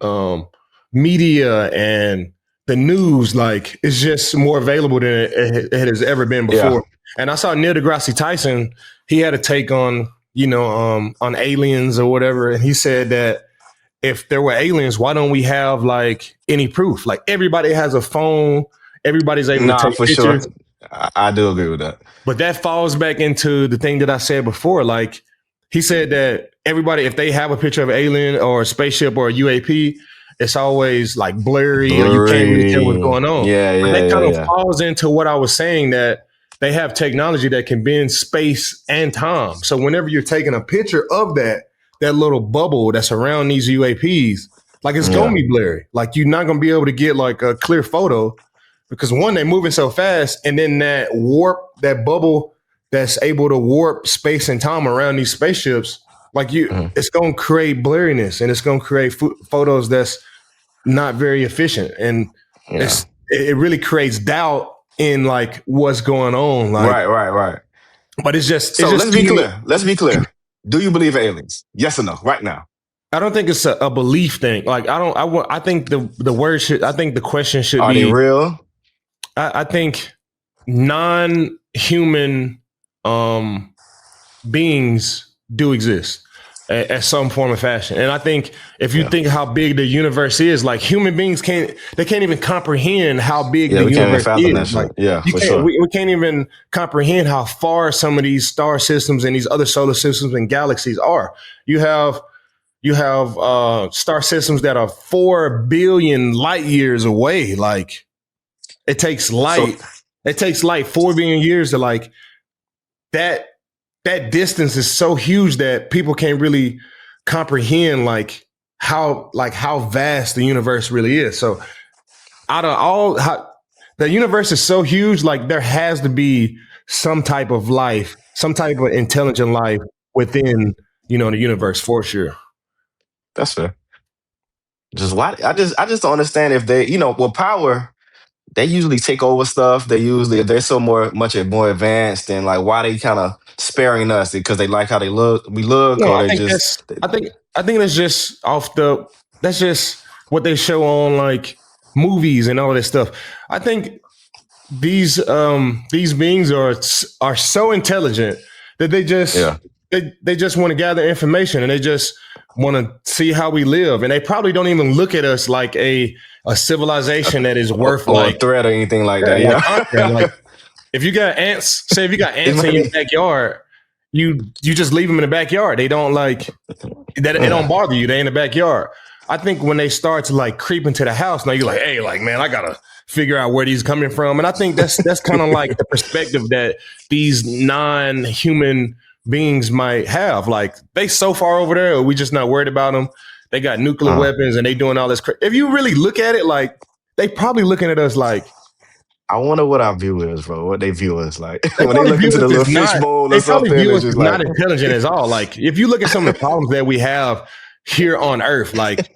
media and the news, like it's just more available than it has ever been
Yeah.
before. And I saw Neil deGrasse Tyson. He had a take on aliens or whatever, and he said that if there were aliens, why don't we have like any proof? Like everybody has a phone, everybody's able to
Nah,
take
for sure.
pictures.
I do agree with that.
But that falls back into the thing that I said before. Like he said that everybody, if they have a picture of an alien or a spaceship or a UAP, it's always like blurry or you can't really tell what's
Blurry.
going on.
Yeah,
But
yeah,
that
yeah,
kind of
yeah.
falls into what I was saying, that they have technology that can bend space and time. So whenever you're taking a picture of that little bubble that's around these UAPs, like it's gonna
Yeah.
be blurry. Like you're not gonna be able to get like a clear photo because one, they're moving so fast, and then that bubble that's able to warp space and time around these spaceships, like
Mhm.
it's going to create blurriness and it's going to create photos that's not very efficient, and
Yeah.
it really creates doubt in like what's going on, like.
Right, right, right.
But it's
So
just
let's
too
be
many.
clear. Let's be clear. Do you believe in aliens? Yes or no? Right now.
I don't think it's a belief thing. Like I don't. I think the word should. I think the question should
Are they
be.
real?
I think non-human um, beings do exist at some form of fashion. And I think if you
Yeah.
think how big the universe is, like human beings can't even comprehend how big
Yeah,
the
we can't even
universe
fathom
is.
that
Like
shit. Yeah,
you
for
can't
sure.
we can't even comprehend how far some of these star systems and these other solar systems and galaxies are. You have star systems that are 4 billion light years away. Like it takes
So
light. It takes light 4 billion years to like that. That distance is so huge that people can't really comprehend how vast the universe really is. So out of all the universe is so huge, like there has to be some type of life, some type of intelligent life within the universe for sure.
that's fair. Just why I just don't understand if they, with power, they usually take over stuff. They usually, if they're so more advanced, and like why they kind of sparing us because they like how we look,
No,
or
I
they
think
just
that's I think that's just that's just what they show on like movies and all this stuff. I think these beings are so intelligent that
yeah.
they just want to gather information and they just want to see how we live, and they probably don't even look at us like a civilization that is worth
Or a
like
threat or anything like
yeah,
that.
like conquering. Like
Yeah.
if you got ants, say if you got
It
ants in
might
your
be.
backyard, you just leave them in the backyard. They don't like that. It don't
Yeah.
bother you. They in the backyard. I think when they start to like creep into the house, now you're like, hey, like man, I gotta figure out where these coming from. And I think that's kind of like the perspective that these non-human beings might have. Like they so far over there, we just not worried about them. They got nuclear
Uh,
weapons and they doing all this. If you really look at it, like they probably looking at us like
I wonder what our view is, bro. What they view us like
they
when they
probably
look
view
into
us
the little
as
fish
not.
bowl or
They probably
something.
view
It's
us
just
as
like,
not intelligent at all. Like if you look at some of the problems that we have here on Earth, like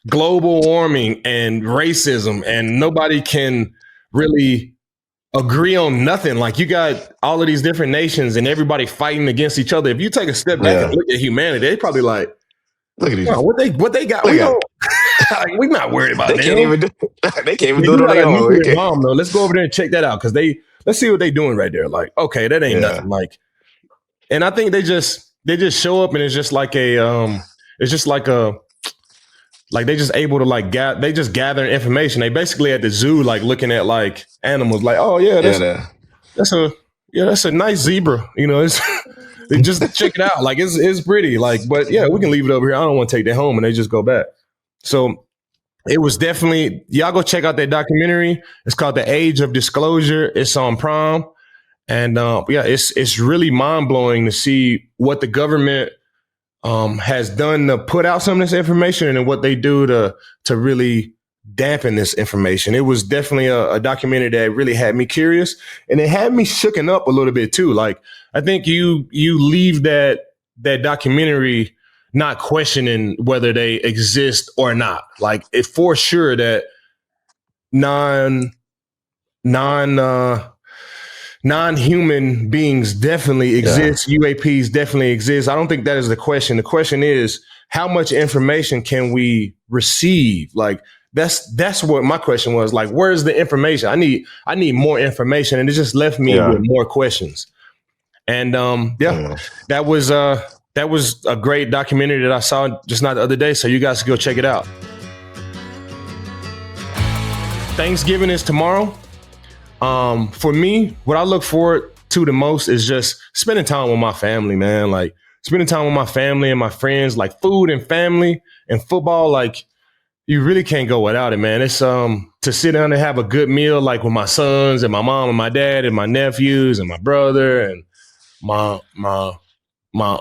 global warming and racism, and nobody can really agree on nothing. Like you got all of these different nations and everybody fighting against each other. If you take a step back and
yeah.
look at humanity, they probably like,
Look at
oh,
these.
what they got.
Look
We
at
don't like. We're not worried about
they can't
them.
even do. They can't even
They
do it
do
on
got
their
a
own. They
nuclear
can't.
bomb though. Let's go over there and check that out because let's see what they doing right there. Like, okay, that ain't
Yeah.
nothing. Like, and I think they just they just show up and it's just like it's just like a like they just able to like they just gather information. They basically at the zoo like looking at like animals like, oh yeah,
Yeah,
that's a that's a nice zebra. It's they just check it out. Like it's pretty. Like, but yeah, we can leave it over here. I don't want to take that home, and they just go back. So it was definitely y'all go check out that documentary. It's called The Age of Disclosure. It's on Prime, and yeah, it's really mind blowing to see what the government has done to put out some of this information and then what they do to really dampen this information. It was definitely a documentary that really had me curious, and it had me shooken up a little bit too. Like I think you leave that documentary not questioning whether they exist or not. Like it for sure that non non non-human beings definitely exist.
yeah,
UAPs definitely exist. I don't think that is the question. The question is how much information can we receive? Like that's what my question was. Like, where's the information? I need more information, and it just left me with
yeah.
more questions. And
Yeah.
that was a great documentary that I saw just not the other day. So you guys can go check it out. Thanksgiving is tomorrow. For me, what I look forward to the most is just spending time with my family, man. Like spending time with my family and my friends, like food and family and football. Like you really can't go without it, man. It's to sit down and have a good meal, like with my sons and my mom and my dad and my nephews and my brother and my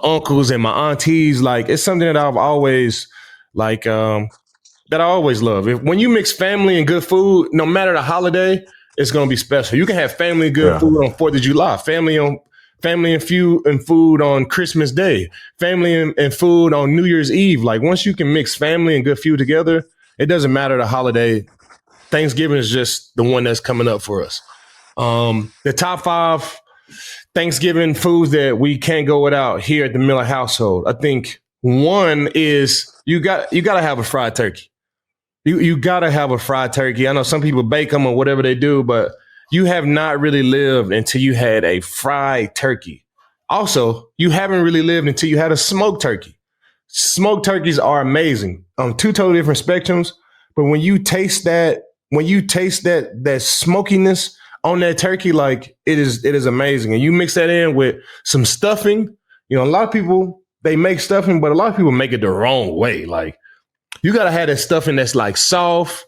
uncles and my aunties. Like it's something that I've always like that I always love. When you mix family and good food, no matter the holiday, it's gonna be special. You can have family and good
Yeah.
food on 4th of July, family and food on Christmas Day, family and food on New Year's Eve. Like once you can mix family and good food together, it doesn't matter the holiday. Thanksgiving is just the one that's coming up for us. The top 5 Thanksgiving foods that we can't go without here at the Miller household. I think one is you got to have a fried turkey. You gotta have a fried turkey. I know some people bake them or whatever they do, but you have not really lived until you had a fried turkey. Also, you haven't really lived until you had a smoked turkey. Smoked turkeys are amazing on 2 totally different spectrums. But when you taste that smokiness on that turkey, like it is amazing. And you mix that in with some stuffing. A lot of people they make stuffing, but a lot of people make it the wrong way. Like you got to have that stuffing that's like soft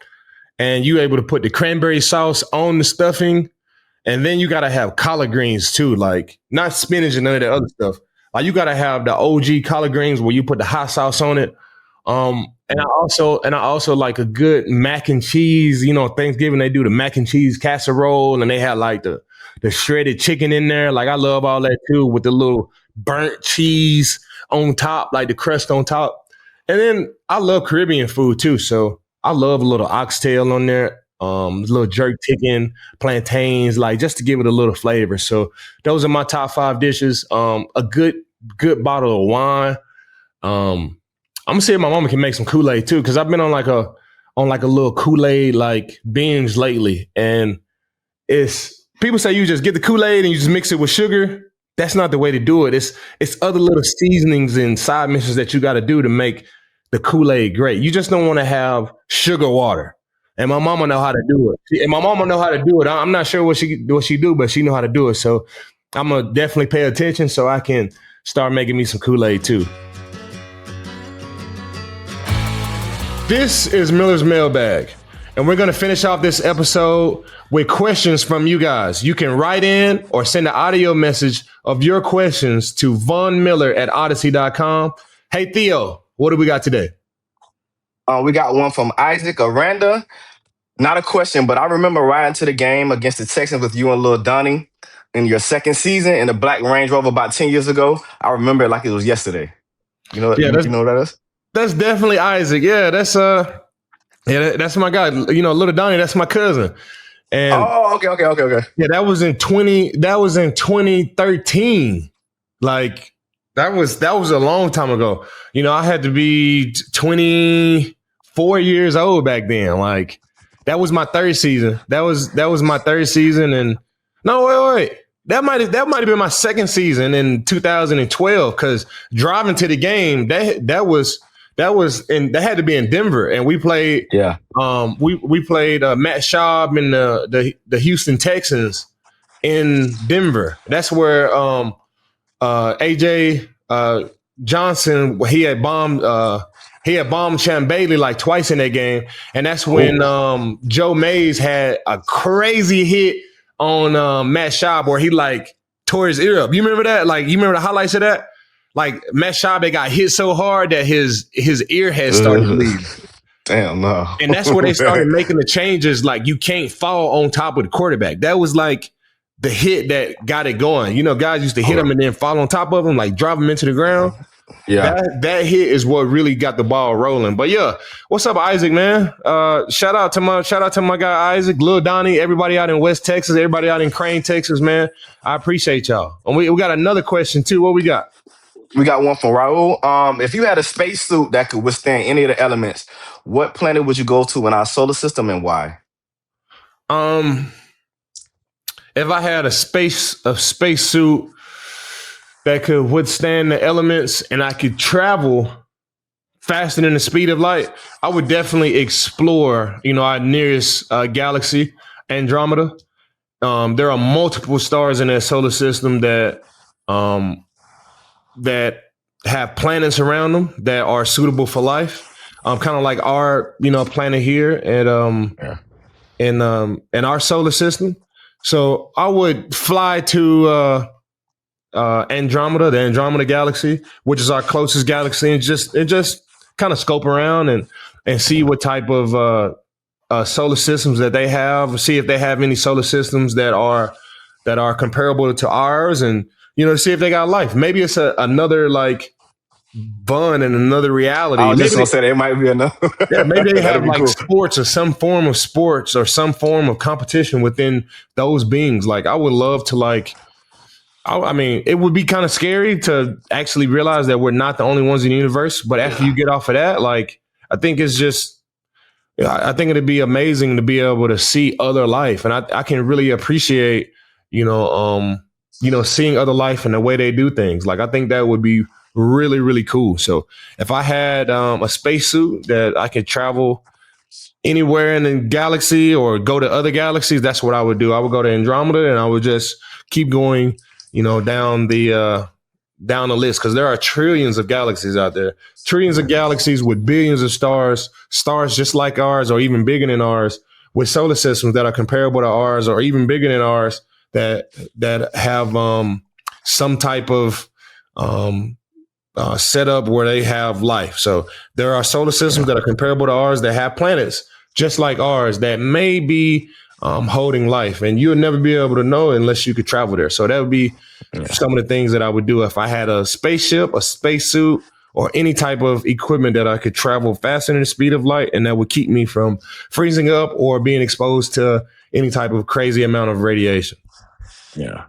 and you able to put the cranberry sauce on the stuffing. And then you got to have collard greens too, like not spinach and none of that other stuff. Like you got to have the OG collard greens where you put the hot sauce on it. And I also like a good mac and cheese. Thanksgiving they do the mac and cheese casserole and they have like the shredded chicken in there. Like I love all that too with the little burnt cheese on top, like the crust on top. And then I love Caribbean food too. So I love a little oxtail on there, a little jerk chicken, plantains, like just to give it a little flavor. So those are my top 5 dishes. A good bottle of wine. I'm gonna see if my mama can make some Kool-Aid too, because I've been on like a little Kool-Aid like binge lately. And it's people say you just get the Kool-Aid and you just mix it with sugar. That's not the way to do it. It's other little seasonings and side missions that you got to do to make the Kool-Aid great. You just don't want to have sugar water. And my mama know how to do it. And my mama know how to do it. I'm not sure what she do, but she know how to do it. So I'm gonna definitely pay attention so I can start making me some Kool-Aid too. This is Miller's Mailbag. And we're going to finish off this episode with questions from you guys. You can write in or send an audio message of your questions to vonmiller@odyssey.com. Hey, Theo, what do we got today?
We got one from Isaac Aranda. Not a question, but I remember riding to the game against the Texans with you and Lil Donnie in your second season in the black Range Rover about 10 years ago. I remember it like it was yesterday. You know what that is?
That's definitely Isaac. Yeah, that's my guy. Lil Donnie, that's my cousin. And
okay.
Yeah, that was in 2013. Like that was a long time ago. I had to be 24 years old back then. Like that was my third season. That was my third season. And no, wait. That might have been my second season in 2012 because driving to the game that was that had to be in Denver, and we played we played Matt Schaub and the Houston Texans in Denver. That's where AJ Johnson he had bombed Champ Bailey like twice in that game, and that's when Joe Mays had a crazy hit on Matt Schaub where he like tore his ear up. You remember that? Like, you remember the highlights of that? Like, Matt Schaub got hit so hard that his ear had started bleeding.
Damn, no.
And that's where they started making the changes. Like, you can't fall on top of the quarterback. That was like the hit that got it going. You know, guys used to hit him and then fall on top of him, like drop him into the ground.
Yeah,
that hit is what really got the ball rolling. But yeah, what's up, Isaac, man? Shout out to my guy Isaac, Lil Donnie, everybody out in West Texas, everybody out in Crane, Texas, man. I appreciate y'all. And we got another question too. What we got?
We got one from Raul. If you had a spacesuit that could withstand any of the elements, what planet would you go to in our solar system and why?
If I had a spacesuit that could withstand the elements and I could travel faster than the speed of light, I would definitely explore, our nearest galaxy, Andromeda. There are multiple stars in that solar system that have planets around them that are suitable for life. Kind of like our, planet here in our solar system. So I would fly to Andromeda, the Andromeda galaxy, which is our closest galaxy, and just kind of scope around and see what type of solar systems that they have, see if they have any solar systems that are comparable to ours, and see if they got life. Maybe it's another like fun and another reality.
I was just gonna say there might be another.
Yeah, maybe they have like cool sports or some form of sports or some form of competition within those beings. Like, I would love to I mean, it would be kind of scary to actually realize that we're not the only ones in the universe. But after you get off of that, like, I think it's just, I think it'd be amazing to be able to see other life. And I can really appreciate, seeing other life and the way they do things. Like, I think that would be really, really cool. So if I had a spacesuit that I could travel anywhere in the galaxy or go to other galaxies, that's what I would do. I would go to Andromeda and I would just keep going, down the list, because there are trillions of galaxies out there, trillions of galaxies with billions of stars just like ours or even bigger than ours, with solar systems that are comparable to ours or even bigger than ours that have some type of setup where they have life. So there are solar systems that are comparable to ours that have planets just like ours that may be holding life, and you'll never be able to know unless you could travel there. So that would be some of the things that I would do if I had a spaceship, a spacesuit, or any type of equipment that I could travel faster than the speed of light, and that would keep me from freezing up or being exposed to any type of crazy amount of radiation.
Yeah.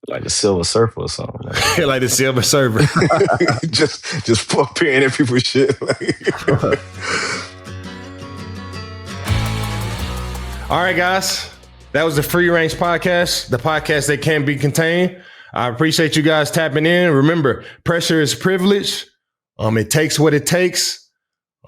Like the Silver Surfer or something.
Like the Silver Surfer.
just appearing in people's shit.
All right, guys. That was the Free Range Podcast, the podcast that can't be contained. I appreciate you guys tapping in. Remember, pressure is privilege. It takes what it takes.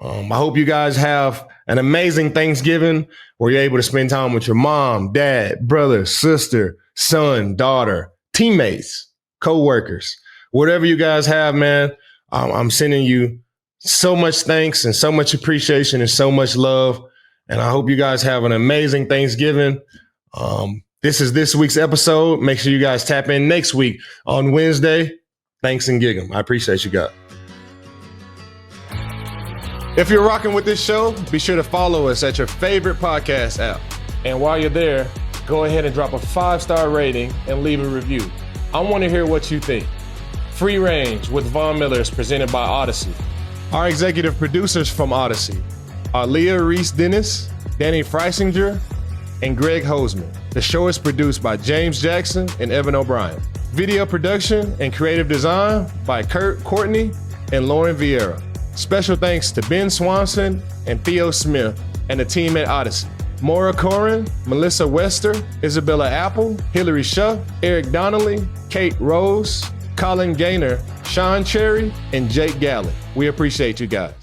I hope you guys have an amazing Thanksgiving where you're able to spend time with your mom, dad, brother, sister, son, daughter, teammates, co-workers, whatever you guys have, man. I'm sending you so much thanks and so much appreciation and so much love. And I hope you guys have an amazing Thanksgiving. This is this week's episode. Make sure you guys tap in next week on Wednesday. Thanks and gig 'em. I appreciate you guys. If you're rocking with this show, be sure to follow us at your favorite podcast app. And while you're there, go ahead and drop a 5-star rating and leave a review. I want to hear what you think. Free Range with Von Miller is presented by Odyssey. Our executive producers from Odyssey are Leah Reese-Dennis, Danny Freisinger, and Greg Hoseman. The show is produced by James Jackson and Evan O'Brien. Video production and creative design by Kurt Courtney and Lauren Vieira. Special thanks to Ben Swanson and Theo Smith and the team at Odyssey. Maura Corin, Melissa Wester, Isabella Apple, Hillary Shuh, Eric Donnelly, Kate Rose, Colin Gaynor, Sean Cherry, and Jake Gallen. We appreciate you guys.